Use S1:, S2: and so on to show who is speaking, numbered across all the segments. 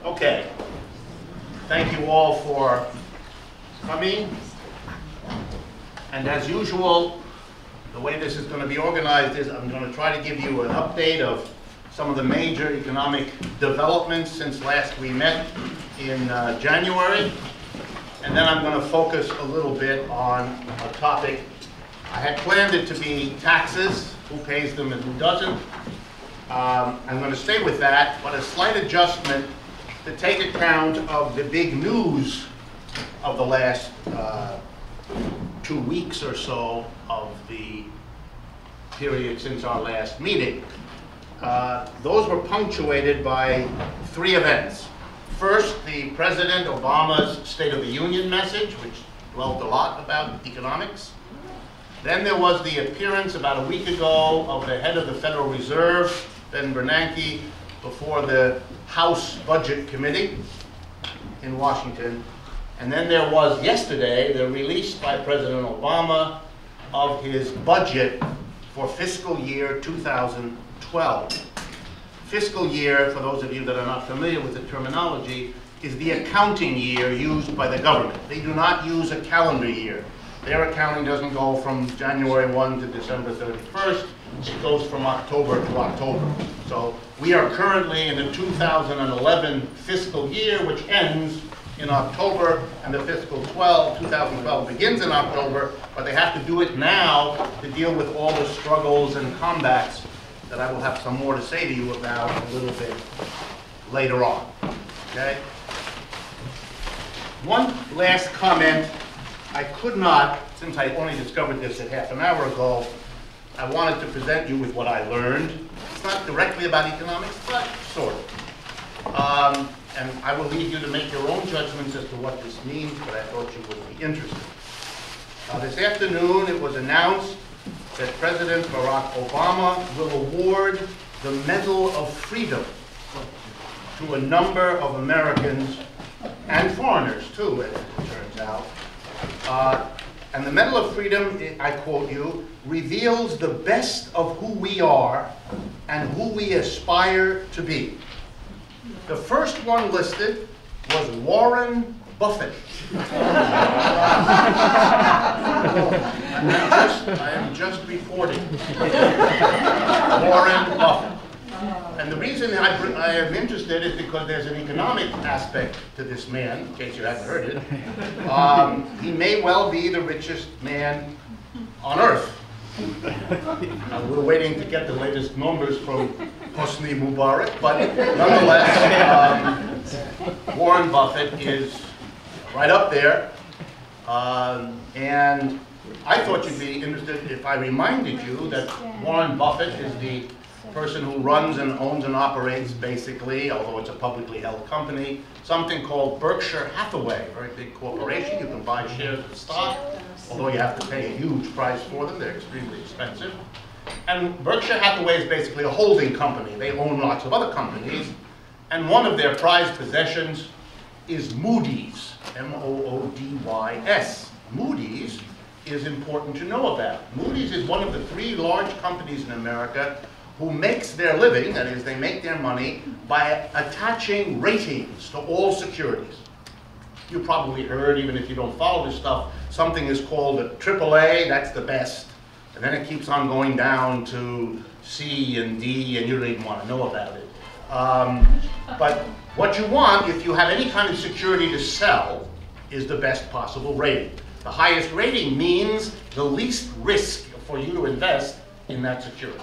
S1: Okay. Thank you all for coming. And as usual, the way this is going to be organized is I'm going to try to give you an update of some of the major economic developments since last we met in January. And then I'm going to focus a little bit on a topic. I had planned it to be taxes, who pays them and who doesn't. I'm going to stay with that, but a slight adjustment to take account of the big news of the last 2 weeks or so of the period since our last meeting. Those were punctuated by 3 events. First, the President Obama's State of the Union message, which dwelt a lot about economics. Then there was the appearance about a week ago of the head of the Federal Reserve, Ben Bernanke, before the House Budget Committee in Washington. And then there was yesterday the release by President Obama of his budget for fiscal year 2012. Fiscal year, for those of you that are not familiar with the terminology, is the accounting year used by the government. They do not use a calendar year. Their accounting doesn't go from January 1 to December 31st. It goes from October to October. So we are currently in the 2011 fiscal year, which ends in October, and the fiscal 2012 begins in October, but they have to do it now to deal with all the struggles and combats that I will have some more to say to you about a little bit later on. Okay? One last comment. I could not, since I only discovered this a half an hour ago, I wanted to present you with what I learned. It's not directly about economics, but sort of. And I will leave you to make your own judgments as to what this means, but I thought you would be interested. This afternoon, it was announced that President Barack Obama will award the Medal of Freedom to a number of Americans and foreigners, too, as it turns out. And the Medal of Freedom, I quote you, reveals the best of who we are and who we aspire to be. The first one listed was Warren Buffett. I am just reporting. Warren Buffett. And the reason I am interested is because there's an economic aspect to this man, in case you haven't heard it. He may well be the richest man on earth. We're waiting to get the latest numbers from Hosni Mubarak, but nonetheless, Warren Buffett is right up there. And I thought you'd be interested if I reminded you that Warren Buffett is the person who runs and owns and operates, basically, although it's a publicly held company, something called Berkshire Hathaway, a very big corporation. You can buy shares of stock, although you have to pay a huge price for them. They're extremely expensive. And Berkshire Hathaway is basically a holding company. They own lots of other companies. And one of their prized possessions is Moody's, M-O-O-D-Y-S. Moody's is important to know about. Moody's is one of the 3 large companies in America who makes their living, that is, they make their money, by attaching ratings to all securities. You probably heard, even if you don't follow this stuff, something is called a AAA, that's the best. And then it keeps on going down to C and D, and you don't even want to know about it. But what you want, if you have any kind of security to sell, is the best possible rating. The highest rating means the least risk for you to invest in that security.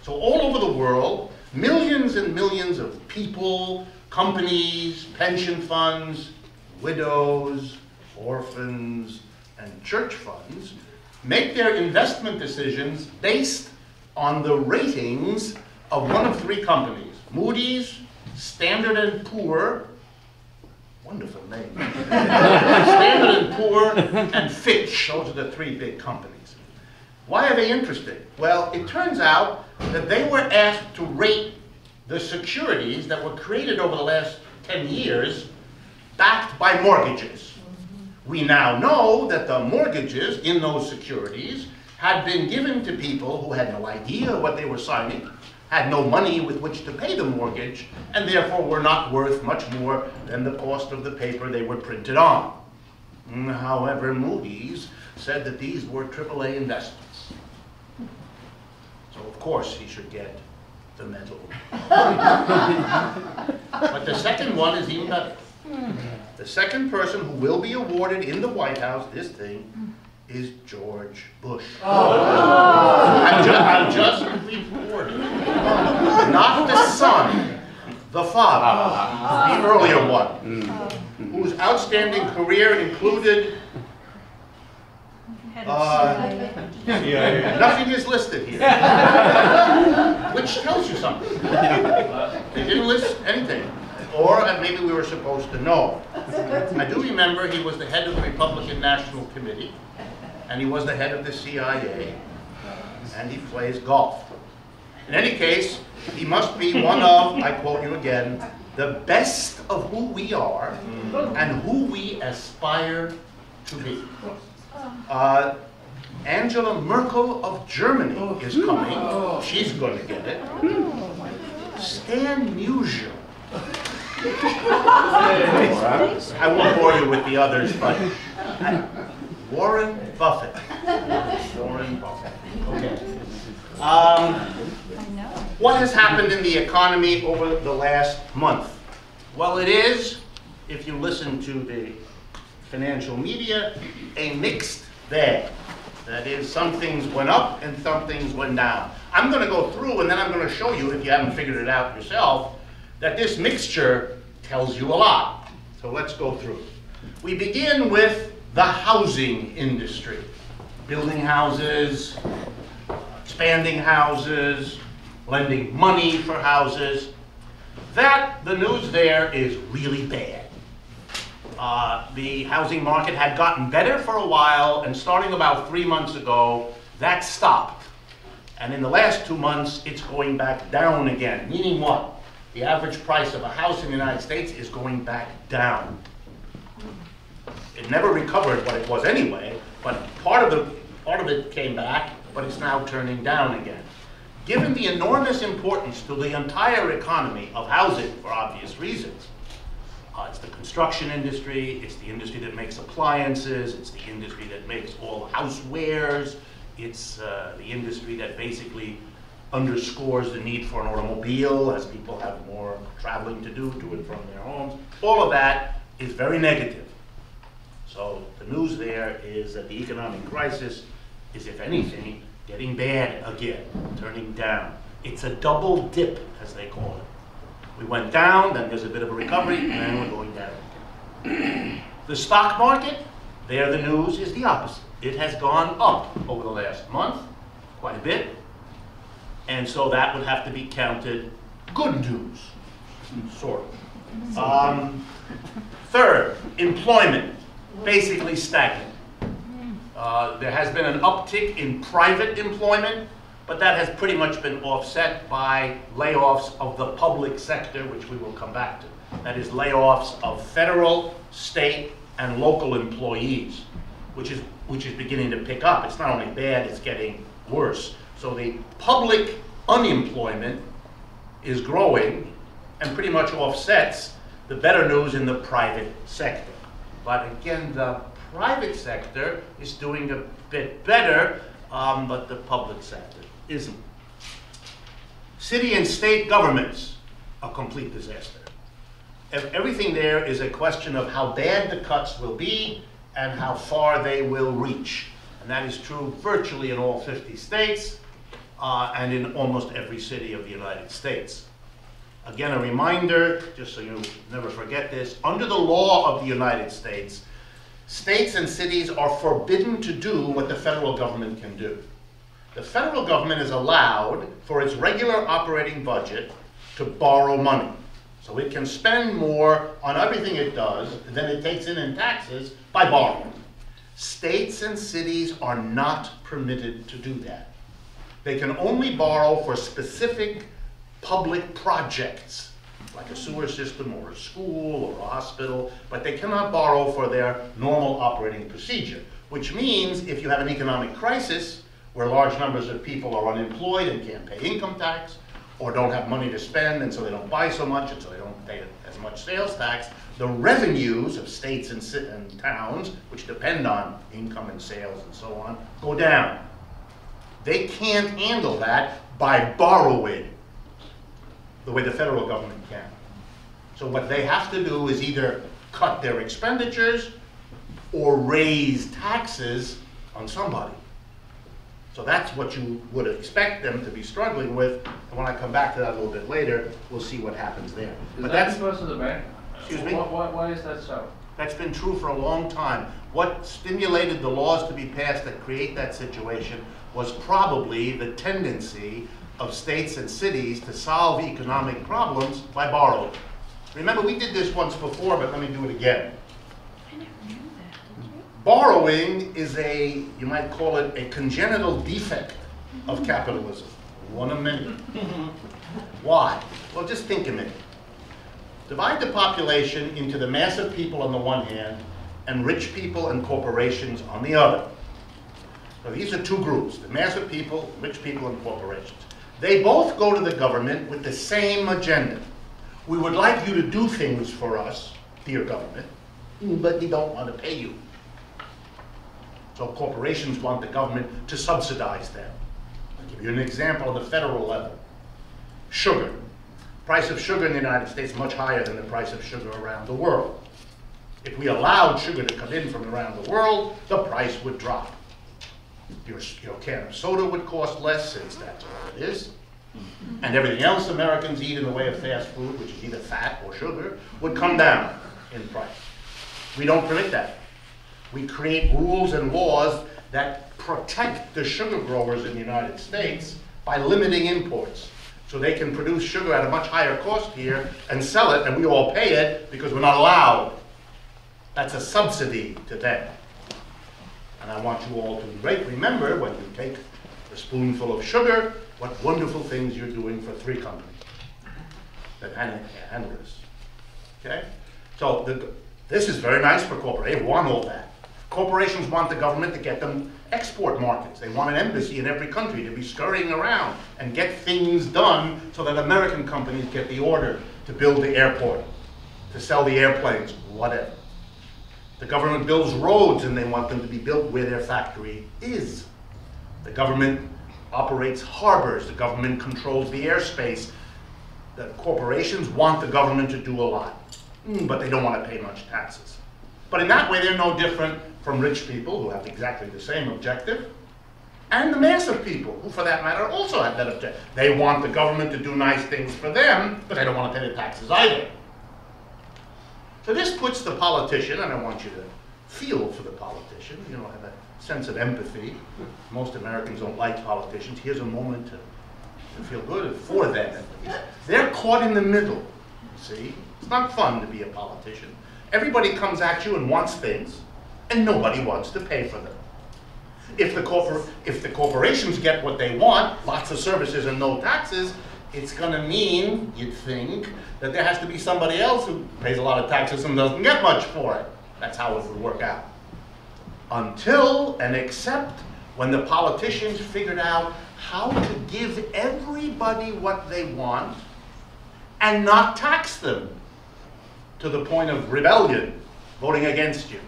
S1: So all over the world, millions and millions of people, companies, pension funds, widows, orphans, and church funds make their investment decisions based on the ratings of one of 3 companies: Moody's, Standard & Poor, wonderful name, Standard & Poor, and Fitch. Those are the 3 big companies. Why are they interested? Well, it turns out that they were asked to rate the securities that were created over the last 10 years backed by mortgages. We now know that the mortgages in those securities had been given to people who had no idea what they were signing, had no money with which to pay the mortgage, and therefore were not worth much more than the cost of the paper they were printed on. However, Moody's said that these were AAA investments. So of course he should get the medal. But the second one is even better. The second person who will be awarded in the White House this thing is George Bush. I'm just reporting. Not the son, the father, the earlier one, whose outstanding career included nothing is listed here, which tells you something. They didn't list anything, or maybe we were supposed to know. I do remember he was the head of the Republican National Committee, and he was the head of the CIA, and he plays golf. In any case, he must be one of, I quote you again, the best of who we are and who we aspire to be. Angela Merkel of Germany is coming. She's going to get it. Stan Musial. I won't bore you with the others, but Warren Buffett. Warren Buffett. Okay. What has happened in the economy over the last month? Well, it is, if you listen to the financial media, a mixed bag. That is, some things went up and some things went down. I'm going to go through and then I'm going to show you, if you haven't figured it out yourself, that this mixture tells you a lot. So let's go through. We begin with the housing industry. Building houses, expanding houses, lending money for houses. The news there is really bad. The housing market had gotten better for a while, and starting about 3 months ago, that stopped. And in the last 2 months, it's going back down again. Meaning what? The average price of a house in the United States is going back down. It never recovered what it was anyway, but part of it came back, but it's now turning down again. Given the enormous importance to the entire economy of housing, for obvious reasons, it's the construction industry, it's the industry that makes appliances, it's the industry that makes all housewares, it's the industry that basically underscores the need for an automobile as people have more traveling to do to and from their homes. All of that is very negative. So the news there is that the economic crisis is, if anything, getting bad again, turning down. It's a double dip, as they call it. We went down, then there's a bit of a recovery, and then we're going down again. The stock market, there the news is the opposite. It has gone up over the last month, quite a bit, and so that would have to be counted good news, sort of. Third, employment, basically stagnant. There has been an uptick in private employment, but that has pretty much been offset by layoffs of the public sector, which we will come back to. That is layoffs of federal, state, and local employees, which is beginning to pick up. It's not only bad, it's getting worse. So the public unemployment is growing and pretty much offsets the better news in the private sector. But again, the private sector is doing a bit better, but the public sector isn't. City and state governments, a complete disaster. Everything there is a question of how bad the cuts will be and how far they will reach. And that is true virtually in all 50 states and in almost every city of the United States. Again, a reminder, just so you never forget this, under the law of the United States, states and cities are forbidden to do what the federal government can do. The federal government is allowed, for its regular operating budget, to borrow money. So it can spend more on everything it does than it takes in taxes by borrowing. States and cities are not permitted to do that. They can only borrow for specific public projects, like a sewer system or a school or a hospital, but they cannot borrow for their normal operating procedure, which means if you have an economic crisis where large numbers of people are unemployed and can't pay income tax, or don't have money to spend, and so they don't buy so much, and so they don't pay as much sales tax, the revenues of states and towns, which depend on income and sales and so on, go down. They can't handle that by borrowing the way the federal government can. So what they have to do is either cut their expenditures or raise taxes on somebody. So that's what you would expect them to be struggling with, and when I come back to that a little bit later, we'll see what happens there.
S2: But that's because of the bank?
S1: Excuse me?
S2: Why is that so?
S1: That's been true for a long time. What stimulated the laws to be passed that create that situation was probably the tendency of states and cities to solve economic problems by borrowing. Remember, we did this once before, but let me do it again.
S3: I never knew that.
S1: Borrowing is you might call it a congenital defect of capitalism. One a minute. Why? Well, just think a minute. Divide the population into the mass of people on the one hand and rich people and corporations on the other. So these are two groups, the mass of people, rich people, and corporations. They both go to the government with the same agenda. We would like you to do things for us, dear government, but we don't want to pay you. So corporations want the government to subsidize them. I'll give you an example on the federal level. Sugar. Price of sugar in the United States is much higher than the price of sugar around the world. If we allowed sugar to come in from around the world, the price would drop. Your can of soda would cost less, since that's all it is. And everything else Americans eat in the way of fast food, which is either fat or sugar, would come down in price. We don't permit that. We create rules and laws that protect the sugar growers in the United States by limiting imports. So they can produce sugar at a much higher cost here and sell it, and we all pay it because we're not allowed. That's a subsidy to them. And I want you all to remember, when you take a spoonful of sugar, what wonderful things you're doing for three companies that handle this. Okay? So this is very nice for corporations. They want all that. Corporations want the government to get them export markets. They want an embassy in every country to be scurrying around and get things done so that American companies get the order to build the airport, to sell the airplanes, whatever. The government builds roads and they want them to be built where their factory is. The government operates harbors. The government controls the airspace. The corporations want the government to do a lot, but they don't want to pay much taxes. But in that way, they're no different from rich people who have exactly the same objective, and the mass of people who, for that matter, also have that objective. They want the government to do nice things for them, but they don't want to pay the taxes either. So this puts the politician, and I want you to feel for the politician, you know, have a sense of empathy. Most Americans don't like politicians. Here's a moment to feel good for them. They're caught in the middle, you see. It's not fun to be a politician. Everybody comes at you and wants things, and nobody wants to pay for them. If the corporations get what they want, lots of services and no taxes, it's going to mean, you'd think, that there has to be somebody else who pays a lot of taxes and doesn't get much for it. That's how it would work out. Until and except when the politicians figured out how to give everybody what they want and not tax them to the point of rebellion, voting against you.